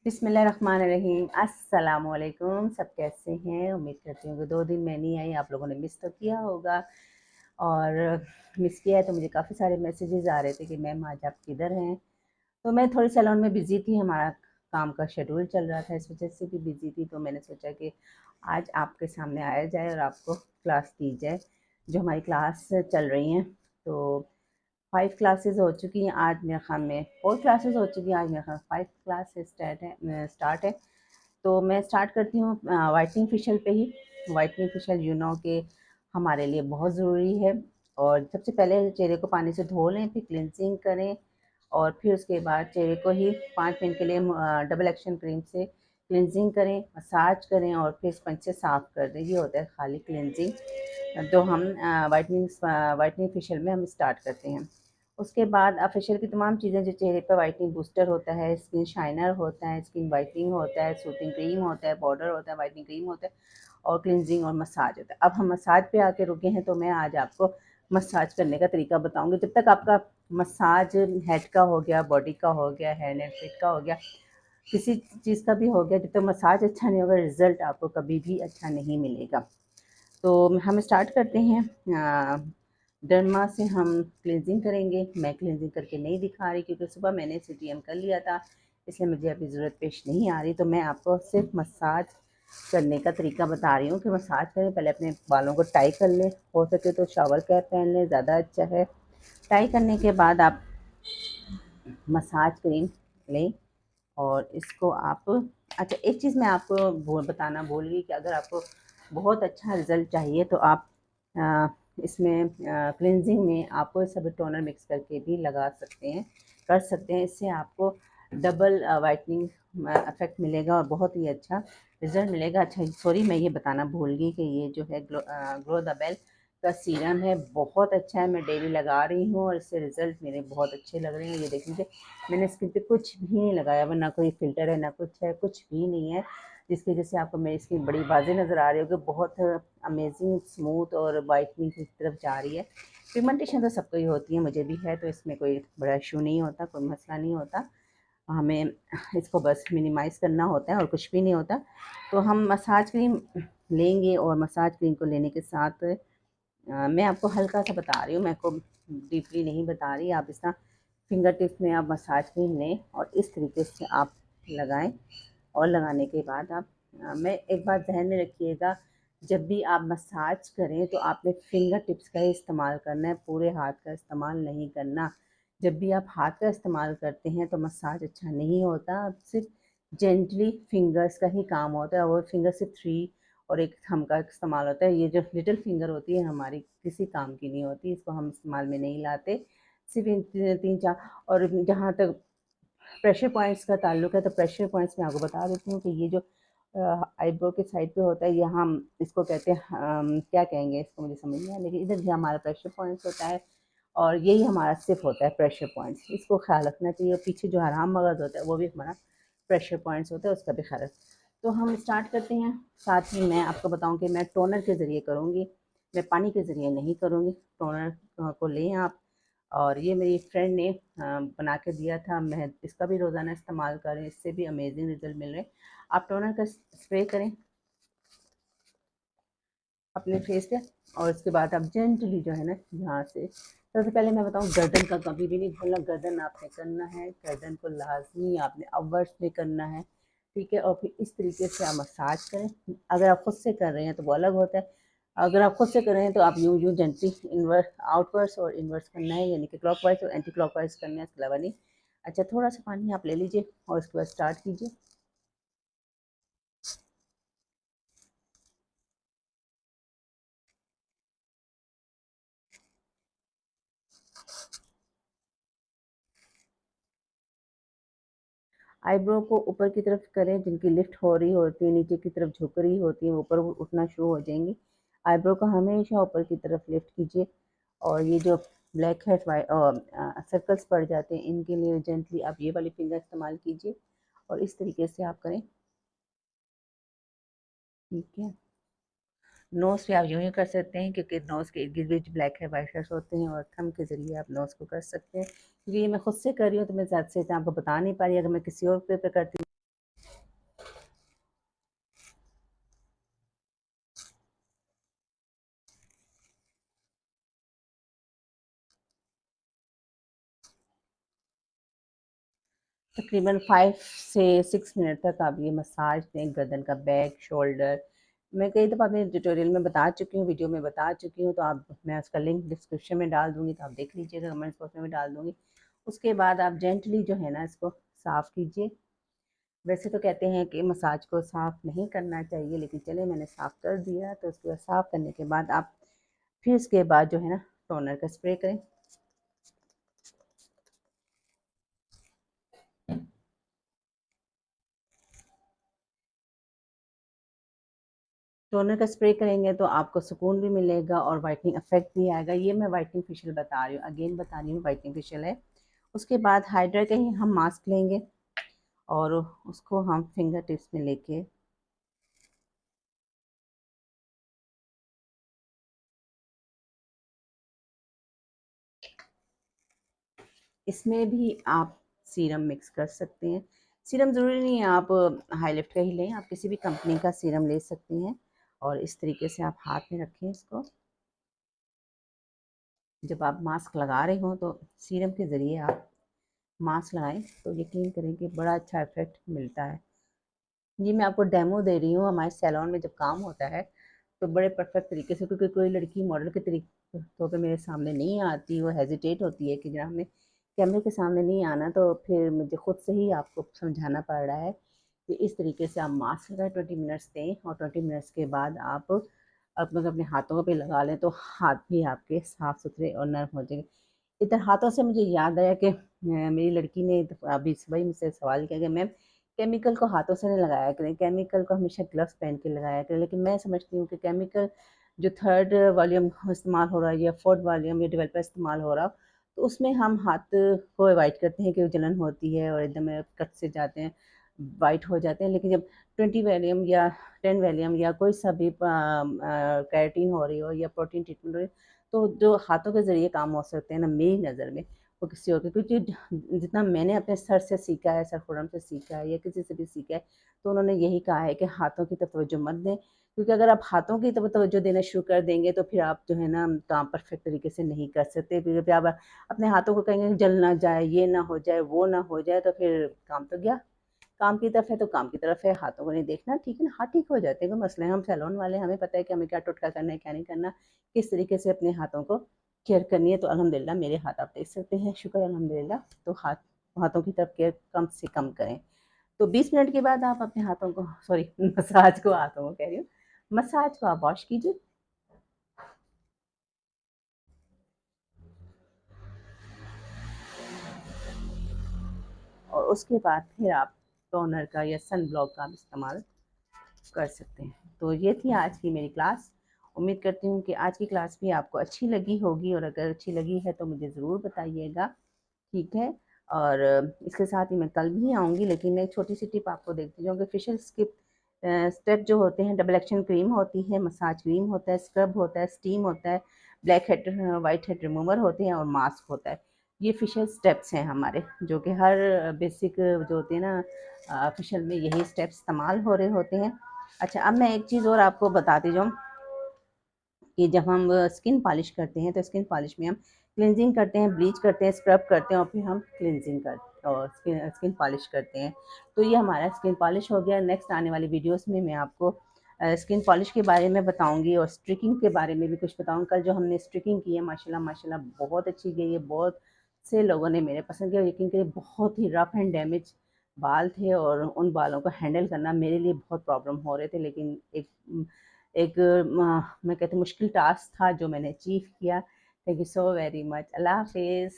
बिस्मिल्लाहिर्रहमानिर्रहीम। अस्सलाम वालेकुम। सब कैसे हैं? उम्मीद करती हूँ कि 2 दिन मैं नहीं आई, आप लोगों ने मिस तो किया होगा। और मिस किया है तो मुझे काफ़ी सारे मैसेजेस आ रहे थे कि मैम आज आप किधर हैं। तो मैं थोड़ी सैलून में बिज़ी थी, हमारा काम का शेड्यूल चल रहा था, इस वजह से भी बिज़ी थी। तो मैंने सोचा कि आज आपके सामने आया जाए और आपको क्लास दी जाए जो हमारी क्लास चल रही हैं। तो 5 क्लासेस हो चुकी हैं आज मेरे ख़्याल में, 4 क्लासेस हो चुकी हैं आज मेरे ख़्याल 5 क्लास स्टार्ट है। तो मैं स्टार्ट करती हूँ वाइटनिंग फेशियल पे ही। वाइटनिंग फेशियल के हमारे लिए बहुत ज़रूरी है। और सबसे पहले चेहरे को पानी से धो लें, फिर क्लिनजिंग करें और फिर उसके बाद चेहरे को ही 5 मिनट के लिए डबल एक्शन क्रीम से क्लिनजिंग करें, मसाज करें और फिर स्पंज से साफ़ कर दें। ये होता है खाली क्लिनजिंग। तो हम वाइटनिंग फेशियल में हम स्टार्ट करते हैं। उसके बाद फेशियल की तमाम चीज़ें जो चेहरे पर वाइटनिंग बूस्टर होता है, स्किन शाइनर होता है, स्किन वाइटनिंग होता है, सूथिंग क्रीम होता है, पाउडर होता है, वाइटनिंग क्रीम होता है और क्लिनजिंग और मसाज होता है। अब हम मसाज पे आके रुके हैं तो मैं आज आपको मसाज करने का तरीका बताऊंगी। जब तक आपका मसाज हेड का हो गया, बॉडी का हो गया, हैंड एंड फीट का हो गया, किसी चीज़ का भी हो गया, जब तक मसाज अच्छा नहीं होगा रिज़ल्ट आपको कभी भी अच्छा नहीं मिलेगा। तो हम स्टार्ट करते हैं। डर्मा से हम क्लिनजिंग करेंगे। मैं क्लिनजिंग करके नहीं दिखा रही क्योंकि सुबह मैंने सीटीएम कर लिया था, इसलिए मुझे अभी ज़रूरत पेश नहीं आ रही। तो मैं आपको सिर्फ मसाज करने का तरीका बता रही हूँ कि मसाज करें। पहले अपने बालों को टाई कर लें, हो सके तो शावर कैप पहन लें, ज़्यादा अच्छा है। टाई करने के बाद आप मसाज क्रीम लें और इसको आप अच्छा, एक चीज़ मैं आपको बताना भूल गई कि अगर आपको बहुत अच्छा रिज़ल्ट चाहिए तो आप इसमें क्लिनजिंग में आप सब टोनर मिक्स करके भी लगा सकते हैं, कर सकते हैं। इससे आपको डबल वाइटनिंग इफेक्ट मिलेगा और बहुत ही अच्छा रिज़ल्ट मिलेगा। अच्छा सॉरी, मैं ये बताना भूल गई कि ये जो है ग्लो द बेल का सीरम है, बहुत अच्छा है। मैं डेली लगा रही हूँ और इससे रिज़ल्ट मेरे बहुत अच्छे लग रहे हैं। ये देख लीजिए, मैंने स्किन पे कुछ भी नहीं लगाया हुआ, ना कोई फ़िल्टर है, ना कुछ है, कुछ भी नहीं है, जिसकी वजह से आपको मेरी स्किन बड़ी वाज़ेह नज़र आ रही होगी। बहुत अमेजिंग स्मूथ और वाइटनिंग की तरफ जा रही है। पिगमेंटेशन तो सबको ही होती है, मुझे भी है, तो इसमें कोई बड़ा इशू नहीं होता, कोई मसला नहीं होता। हमें इसको बस मिनिमाइज़ करना होता है और कुछ भी नहीं होता। तो हम मसाज क्रीम लेंगे और मसाज क्रीम को लेने के साथ मैं आपको हल्का सा बता रही हूँ, मैं को डीपली नहीं बता रही। आप इस तरह फिंगर टिप्स में आप मसाज क्रीम लें और इस तरीके से आप लगाएं। और लगाने के बाद आप मैं एक बात ध्यान में रखिएगा, जब भी आप मसाज करें तो आपने फिंगर टिप्स का ही इस्तेमाल करना है, पूरे हाथ का इस्तेमाल नहीं करना। जब भी आप हाथ का इस्तेमाल करते हैं तो मसाज अच्छा नहीं होता, सिर्फ जेंटली फिंगर्स का ही काम होता है। वो फिंगर से 3 और एक थंब का इस्तेमाल होता है। ये जो लिटिल फिंगर होती है हमारी किसी काम की नहीं होती, इसको हम इस्तेमाल में नहीं लाते। सिर्फ इन 3-4। और जहाँ तक प्रेशर पॉइंट्स का ताल्लुक है तो प्रेशर पॉइंट्स मैं आपको बता देती हूँ कि ये जो आईब्रो के साइड पे होता है, यहाँ हम इसको कहते हैं क्या कहेंगे इसको मुझे समझ नहीं आया, लेकिन इधर भी हमारा प्रेशर पॉइंट्स होता है और यही हमारा सिर्फ होता है प्रेशर पॉइंट्स। इसको ख्याल रखना चाहिए। और पीछे जो हराम मगज़ होता है वो भी हमारा प्रेशर पॉइंट्स होता है, उसका भी ख्याल। तो हम स्टार्ट करते हैं। साथ ही मैं आपको बताऊं कि मैं टोनर के ज़रिए करूँगी, मैं पानी के ज़रिए नहीं करूँगी। टोनर को लें आप, और ये मेरी फ्रेंड ने बना के दिया था, मैं इसका भी रोज़ाना इस्तेमाल करें, इससे भी अमेजिंग रिजल्ट मिल रहे हैं। आप टोनर का स्प्रे करें अपने फेस पे और उसके बाद आप जेंटली जो है ना यहाँ से, सबसे पहले मैं बताऊँ गर्दन का कभी भी नहीं भूलना। गर्दन आपने करना है, गर्दन को लाजमी आपने अपवर्ड्स में करना है, ठीक है। और फिर इस तरीके से आप मसाज करें। अगर आप खुद से कर रहे हैं तो वो अलग होता है, अगर आप खुद से कर रहे हैं तो आप यूँ जेंटली इनवर्स आउटवर्ड्स और इनवर्स करना है, यानी कि क्लॉकवाइज और एंटी क्लॉकवाइज करना है, इसके अलावा नहीं। अच्छा, थोड़ा सा पानी आप ले लीजिए और उसके बाद स्टार्ट कीजिए। आईब्रो को ऊपर की तरफ करें, जिनकी लिफ्ट हो रही होती है, नीचे की तरफ झुक रही होती है, ऊपर उठना शुरू हो जाएंगी। आईब्रो को हमेशा ऊपर की तरफ लिफ्ट कीजिए। और ये जो ब्लैक हेड वाइट सर्कल्स पड़ जाते हैं, इनके लिए जेंटली आप ये वाली फिंगर इस्तेमाल कीजिए और इस तरीके से आप करें, ठीक है। नोज़ पे आप यूँ ही कर सकते हैं क्योंकि नोज़ के इर्द गिर्द ब्लैक है वाइट हेड्स होते हैं, और थंब के ज़रिए आप नोज़ को कर सकते हैं। क्योंकि ये मैं खुद से कर रही हूँ तो मैं ज़्यादा से आपको बता नहीं पा रही। अगर मैं किसी और पे करती तकरीबन 5 से 6 मिनट तक आप ये मसाज दें, गर्दन का बैक, शोल्डर। मैं कई दफ़ा अपने ट्यूटोरियल में बता चुकी हूँ, वीडियो में बता चुकी हूँ, तो आप मैं उसका लिंक डिस्क्रिप्शन में डाल दूँगी, तो आप देख लीजिएगा, कमेंट्स बॉक्स में भी डाल दूँगी। उसके बाद आप जेंटली जो है ना इसको साफ़ कीजिए। वैसे तो कहते हैं कि मसाज को साफ़ नहीं करना चाहिए, लेकिन चले मैंने साफ़ कर दिया, तो उसके बाद साफ़ करने के बाद आप फिर उसके बाद जो है ना टोनर का स्प्रे करें। टोनर का स्प्रे करेंगे तो आपको सुकून भी मिलेगा और वाइटनिंग इफेक्ट भी आएगा। ये मैं वाइटनिंग फेशियल बता रही हूँ, अगेन बता रही हूँ, वाइटनिंग फेशियल है। उसके बाद हाइड्रा का ही हम मास्क लेंगे और उसको हम फिंगर टिप्स में लेके इसमें भी आप सीरम मिक्स कर सकते हैं। सीरम ज़रूरी नहीं है आप हाई लिफ्ट का ही लें, आप किसी भी कंपनी का सीरम ले सकते हैं। और इस तरीके से आप हाथ में रखें इसको। जब आप मास्क लगा रहे हो तो सीरम के ज़रिए आप मास्क लगाएं तो यकीन करें कि बड़ा अच्छा इफेक्ट मिलता है। ये मैं आपको डेमो दे रही हूँ, हमारे सैलून में जब काम होता है तो बड़े परफेक्ट तरीके से, क्योंकि कोई लड़की मॉडल के तरीके तो पे मेरे सामने नहीं आती, वो हेजिटेट होती है कि जरा हमें कैमरे के सामने नहीं आना, तो फिर मुझे खुद से ही आपको समझाना पड़ रहा है कि इस तरीके से आप मास्क लगाए 20 मिनट्स दें, और 20 मिनट्स के बाद आप मतलब अपने हाथों पे लगा लें तो हाथ भी आपके साफ़ सुथरे और नर्म हो जाएंगे। इधर हाथों से मुझे याद आया कि मेरी लड़की ने अभी सुबह ही मुझसे सवाल किया कि मैम केमिकल को हाथों से नहीं लगाया करें, केमिकल को हमेशा ग्लव्स पहन के लगाया करें। लेकिन मैं समझती हूँ कि केमिकल जो थर्ड वॉल्यूम इस्तेमाल हो रहा है या फोर्थ वॉल्यूम या डेवलपर इस्तेमाल हो रहा, तो उसमें हम हाथ को अवॉइड करते हैं कि जलन होती है और एकदम कट से जाते हैं, वाइट हो जाते हैं। लेकिन जब 20 वॉल्यूम या 10 वॉल्यूम या कोई सा भी कैरेटीन हो रही हो या प्रोटीन ट्रीटमेंट हो रही हो, तो जो हाथों के ज़रिए काम हो सकते हैं ना, मेरी नज़र में वो किसी और के, क्योंकि जितना मैंने अपने सर से सीखा है, सर खुरम से सीखा है या किसी से भी सीखा है, तो उन्होंने यही कहा है कि हाथों की तरफ तवज्जो मत दें, क्योंकि अगर आप हाथों की तरफ तवज्जो देना शुरू कर देंगे तो फिर आप जो है ना काम परफेक्ट तरीके से नहीं कर सकते, क्योंकि फिर आप अपने हाथों को कहेंगे जल ना जाए, ये ना हो जाए, वो ना हो जाए, तो फिर काम तो गया। काम की तरफ है तो काम की तरफ है, हाथों को नहीं देखना, ठीक है ना, हाथ ठीक हो जाते हैं, कोई मसले हैं। हम सैलून वाले, हमें पता है कि हमें क्या टोटका करना है क्या नहीं करना, किस तरीके से अपने हाथों को केयर करनी है। तो अल्हम्दुलिल्लाह मेरे हाथ आप देख सकते हैं, शुक्र अल्हम्दुलिल्लाह। तो हाथों की तरफ केयर कम से कम करें। तो 20 मिनट के बाद आप अपने हाथों को, सॉरी मसाज को, हाथों को कह रही हूँ, मसाज को आप वॉश कीजिए। और उसके बाद फिर आप टोनर का या सन ब्लॉक का इस्तेमाल कर सकते हैं। तो ये थी आज की मेरी क्लास। उम्मीद करती हूँ कि आज की क्लास भी आपको अच्छी लगी होगी, और अगर अच्छी लगी है तो मुझे ज़रूर बताइएगा, ठीक है। और इसके साथ ही मैं कल भी आऊँगी, लेकिन मैं एक छोटी सी टिप आपको देती हूँ कि फेशियल स्टेप जो होते हैं, डबल एक्शन क्रीम होती है, मसाज क्रीम होता है, स्क्रब होता है, स्टीम होता है, black head white head remover होते हैं, और मास्क होता है। ये फेशियल स्टेप्स हैं हमारे, जो कि हर बेसिक जो होती है ना फेशियल में, यही स्टेप्स इस्तेमाल हो रहे होते हैं। अच्छा, अब मैं एक चीज़ और आपको बताती जाऊँ कि जब हम स्किन पॉलिश करते हैं तो स्किन पॉलिश में हम क्लिनजिंग करते हैं, ब्लीच करते हैं, स्क्रब करते हैं, और फिर हम क्लिनजिंग करते और स्किन पॉलिश करते हैं। तो ये हमारा स्किन पॉलिश हो गया। नेक्स्ट आने वाली वीडियोस में मैं आपको स्किन पॉलिश के बारे में बताऊंगी, और स्ट्रिकिंग के बारे में भी कुछ बताऊंगी। कल जो हमने स्ट्रिकिंग की है, माशाल्लाह माशाल्लाह बहुत अच्छी गई है, बहुत से लोगों ने मेरे पसंद किया। यकीन करिए बहुत ही रफ एंड डैमेज बाल थे, और उन बालों को हैंडल करना मेरे लिए बहुत प्रॉब्लम हो रहे थे, लेकिन एक एक मैं कहती मुश्किल टास्क था जो मैंने अचीव किया। Thank you so very much. अल्लाह हाफिज़।